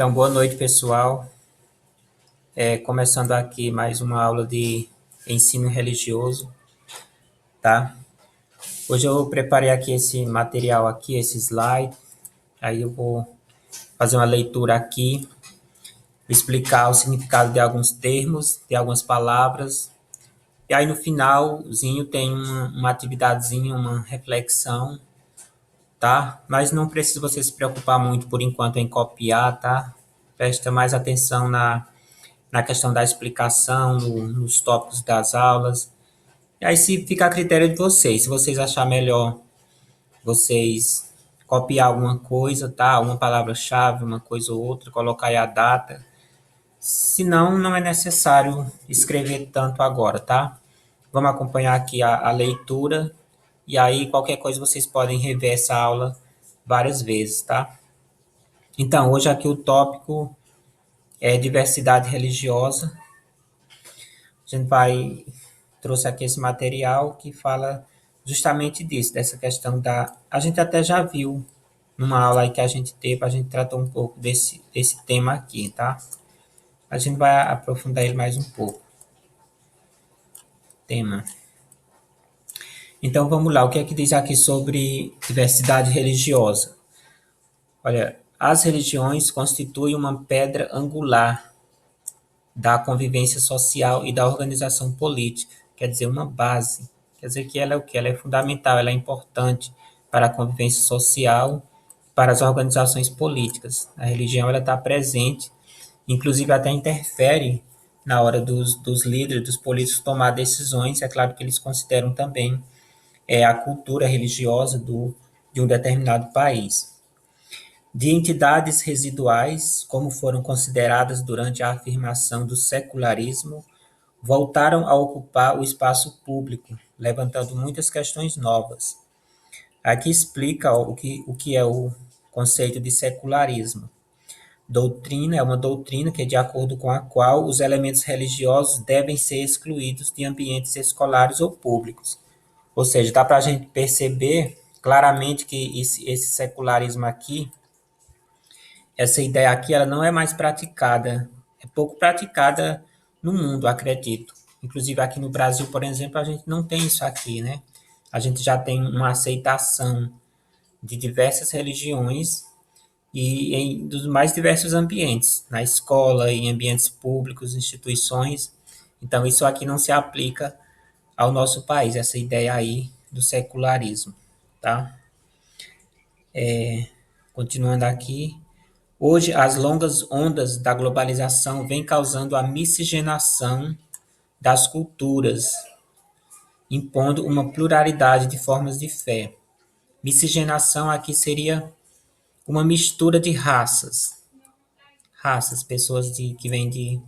Então, boa noite, pessoal. Começando aqui mais uma aula de ensino religioso, tá? Hoje eu preparei aqui esse material aqui, esse slide. Aí eu vou fazer uma leitura aqui, explicar o significado de alguns termos, de algumas palavras. E aí no finalzinho tem uma atividadezinha, uma reflexão, tá? Mas não precisa você se preocupar muito por enquanto em copiar, tá? Presta mais atenção na questão da explicação, nos tópicos das aulas. E aí se fica a critério de vocês. Se vocês achar melhor vocês copiar alguma coisa, tá? Uma palavra-chave, uma coisa ou outra, colocar aí a data. Se não, não é necessário escrever tanto agora, tá? Vamos acompanhar aqui a leitura. E aí, qualquer coisa, vocês podem rever essa aula várias vezes, tá? Então, hoje aqui o tópico é diversidade religiosa. A gente trouxe aqui esse material que fala justamente disso, dessa questão da... A gente até já viu numa aula aí que a gente teve, a gente tratou um pouco desse tema aqui, tá? A gente vai aprofundar ele mais um pouco. Tema. Então vamos lá, o que é que diz aqui sobre diversidade religiosa? Olha, as religiões constituem uma pedra angular da convivência social e da organização política, quer dizer, uma base. Quer dizer que ela é o que? Ela é fundamental, ela é importante para a convivência social, para as organizações políticas. A religião ela está presente, inclusive até interfere na hora dos líderes, dos políticos tomar decisões. É claro que eles consideram também a cultura religiosa de um determinado país. De entidades residuais, como foram consideradas durante a afirmação do secularismo, voltaram a ocupar o espaço público, levantando muitas questões novas. Aqui explica o que é o conceito de secularismo. Doutrina é uma doutrina que é de acordo com a qual os elementos religiosos devem ser excluídos de ambientes escolares ou públicos. Ou seja, dá para a gente perceber claramente que esse secularismo aqui, essa ideia aqui, ela não é mais praticada, é pouco praticada no mundo, acredito. Inclusive aqui no Brasil, por exemplo, a gente não tem isso aqui, né? A gente já tem uma aceitação de diversas religiões e em dos mais diversos ambientes, na escola, em ambientes públicos, instituições. Então isso aqui não se aplica ao nosso país, essa ideia aí do secularismo, tá? Continuando aqui, hoje as longas ondas da globalização vêm causando a miscigenação das culturas, impondo uma pluralidade de formas de fé. Miscigenação aqui seria uma mistura de raças, pessoas que vêm de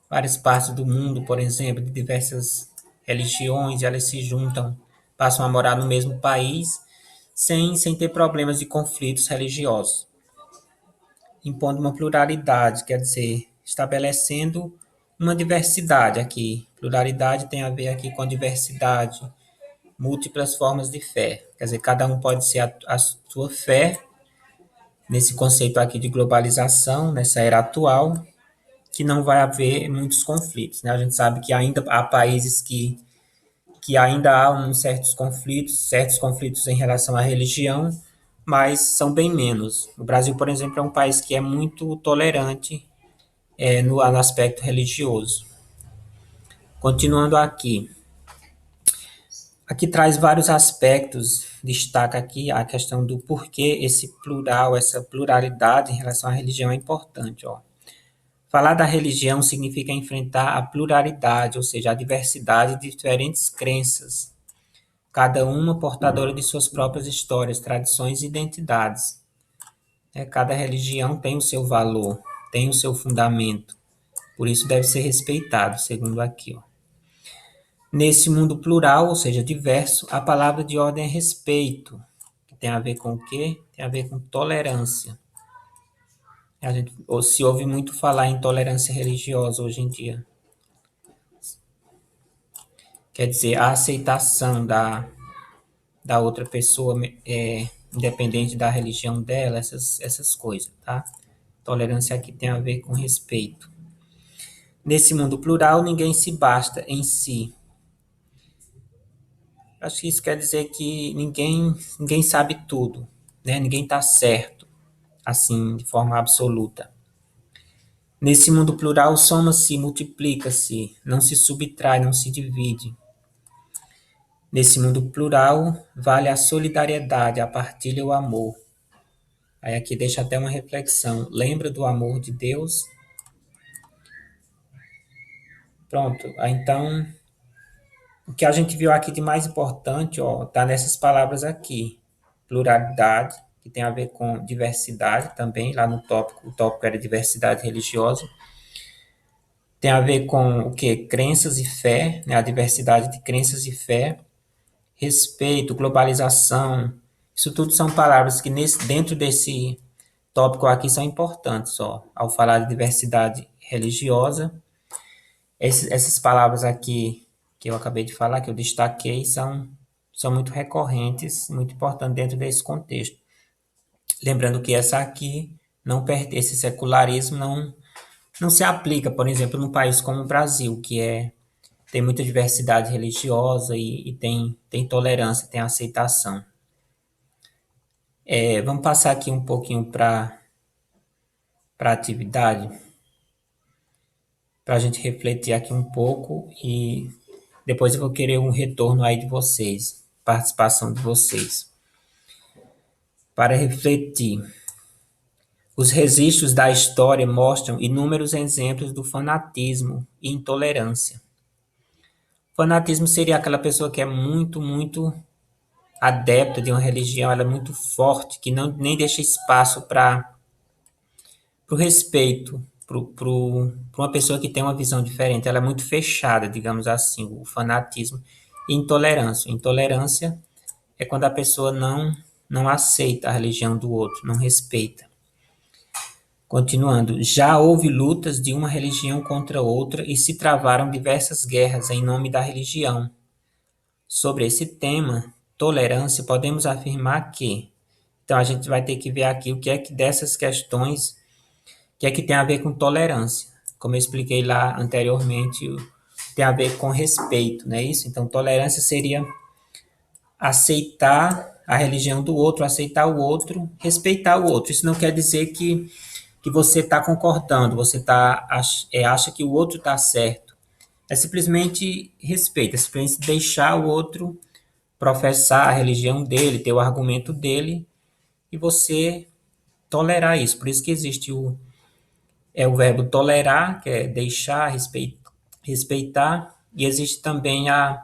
várias partes do mundo, por exemplo, de diversas religiões, e elas se juntam, passam a morar no mesmo país, sem ter problemas de conflitos religiosos, impondo uma pluralidade, quer dizer, estabelecendo uma diversidade aqui. Pluralidade tem a ver aqui com diversidade, múltiplas formas de fé. Quer dizer, cada um pode ser a sua fé, nesse conceito aqui de globalização, nessa era atual, que não vai haver muitos conflitos, né? A gente sabe que ainda há países que ainda há certos conflitos em relação à religião, mas são bem menos. O Brasil, por exemplo, é um país que é muito tolerante no aspecto religioso. Continuando aqui. Aqui traz vários aspectos, destaca aqui a questão do porquê esse plural, essa pluralidade em relação à religião é importante, ó. Falar da religião significa enfrentar a pluralidade, ou seja, a diversidade de diferentes crenças, cada uma portadora de suas próprias histórias, tradições e identidades. Cada religião tem o seu valor, tem o seu fundamento, por isso deve ser respeitado, segundo aqui, ó. Nesse mundo plural, ou seja, diverso, a palavra de ordem é respeito, que tem a ver com o quê? Tem a ver com tolerância. A gente se ouve muito falar em tolerância religiosa hoje em dia. Quer dizer, a aceitação da outra pessoa, independente da religião dela, essas coisas, tá? Tolerância aqui tem a ver com respeito. Nesse mundo plural, ninguém se basta em si. Acho que isso quer dizer que ninguém sabe tudo, né? Ninguém está certo, assim, de forma absoluta. Nesse mundo plural, soma-se, multiplica-se, não se subtrai, não se divide. Nesse mundo plural, vale a solidariedade, a partilha e o amor. Aí aqui deixa até uma reflexão. Lembra do amor de Deus? Pronto. Aí, então, o que a gente viu aqui de mais importante, ó, tá nessas palavras aqui. Pluralidade, que tem a ver com diversidade também, lá no tópico, o tópico era diversidade religiosa. Tem a ver com o quê? Crenças e fé, né? A diversidade de crenças e fé. Respeito, globalização. Isso tudo são palavras que dentro desse tópico aqui são importantes, ó. Ao falar de diversidade religiosa, essas palavras aqui que eu acabei de falar, que eu destaquei, são muito recorrentes, muito importantes dentro desse contexto. Lembrando que essa aqui não pertence, esse secularismo não se aplica, por exemplo, num país como o Brasil, tem muita diversidade religiosa e tem tolerância, tem aceitação. Vamos passar aqui um pouquinho para a atividade, para a gente refletir aqui um pouco e depois eu vou querer um retorno aí de vocês, participação de vocês. Para refletir, os registros da história mostram inúmeros exemplos do fanatismo e intolerância. Fanatismo seria aquela pessoa que é muito, muito adepta de uma religião, ela é muito forte, que nem deixa espaço para o respeito, para uma pessoa que tem uma visão diferente. Ela é muito fechada, digamos assim, o fanatismo. E intolerância. Intolerância é quando a pessoa não aceita a religião do outro, não respeita. Continuando, já houve lutas de uma religião contra outra e se travaram diversas guerras em nome da religião. Sobre esse tema, tolerância, podemos afirmar que, então a gente vai ter que ver aqui o que é que dessas questões, o que é que tem a ver com tolerância. Como eu expliquei lá anteriormente, tem a ver com respeito, não é isso? Então, tolerância seria aceitar a religião do outro, aceitar o outro, respeitar o outro. Isso não quer dizer que você está concordando, você acha que o outro está certo. É simplesmente respeito, é simplesmente deixar o outro professar a religião dele, ter o argumento dele, e você tolerar isso. Por isso que existe o verbo tolerar, que é deixar, respeitar, e existe também a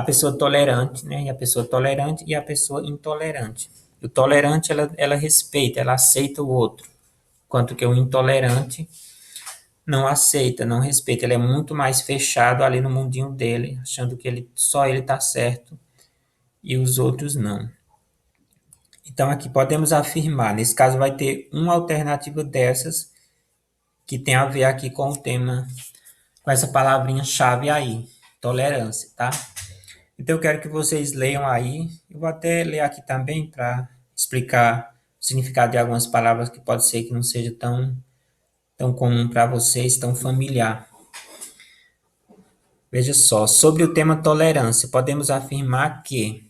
pessoa tolerante, né? E a pessoa tolerante e a pessoa intolerante. O tolerante, ela respeita, ela aceita o outro, enquanto que o intolerante não aceita, não respeita. Ele é muito mais fechado ali no mundinho dele, achando que só ele está certo e os outros não. Então, aqui podemos afirmar, nesse caso vai ter uma alternativa dessas que tem a ver aqui com o tema, com essa palavrinha-chave aí, tolerância, tá? Então, eu quero que vocês leiam aí. Eu vou até ler aqui também para explicar o significado de algumas palavras que pode ser que não seja tão comum para vocês, tão familiar. Veja só, sobre o tema tolerância, podemos afirmar que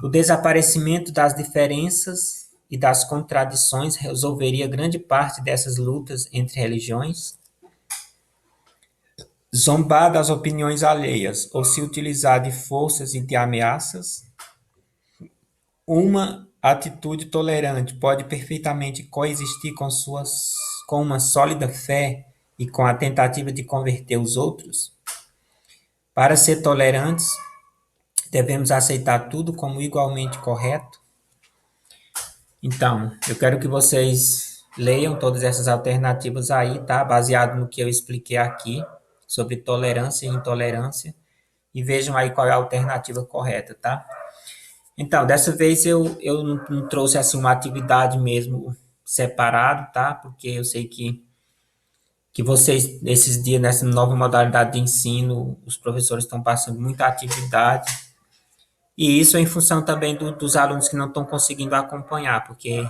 o desaparecimento das diferenças e das contradições resolveria grande parte dessas lutas entre religiões. Zombar das opiniões alheias ou se utilizar de forças e de ameaças. Uma atitude tolerante pode perfeitamente coexistir com uma sólida fé e com a tentativa de converter os outros. Para ser tolerantes, devemos aceitar tudo como igualmente correto. Então, eu quero que vocês leiam todas essas alternativas aí, tá? Baseado no que eu expliquei aqui sobre tolerância e intolerância. E vejam aí qual é a alternativa correta, tá? Então, dessa vez eu não trouxe assim uma atividade mesmo separado, tá? Porque eu sei que vocês, esses dias, nessa nova modalidade de ensino, os professores estão passando muita atividade. E isso é em função também dos alunos que não estão conseguindo acompanhar, porque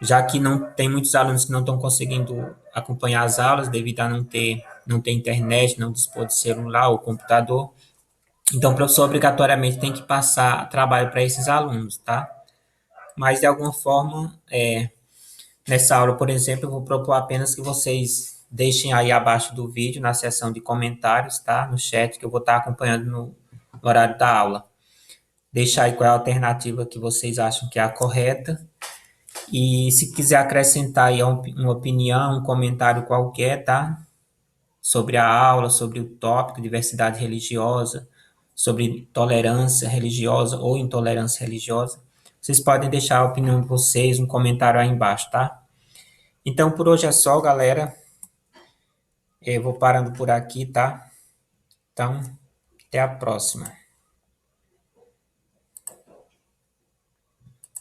já que não tem muitos alunos que não estão conseguindo acompanhar as aulas devido a não ter internet, não dispor de celular ou computador. Então, o professor obrigatoriamente tem que passar trabalho para esses alunos, tá? Mas, de alguma forma, nessa aula, por exemplo, eu vou propor apenas que vocês deixem aí abaixo do vídeo, na seção de comentários, tá? No chat, que eu vou estar acompanhando no horário da aula. Deixa aí qual é a alternativa que vocês acham que é a correta. E se quiser acrescentar aí uma opinião, um comentário qualquer, tá? Sobre a aula, sobre o tópico diversidade religiosa, sobre tolerância religiosa ou intolerância religiosa, vocês podem deixar a opinião de vocês, um comentário aí embaixo, tá? Então, por hoje é só, galera. Eu vou parando por aqui, tá? Então, até a próxima.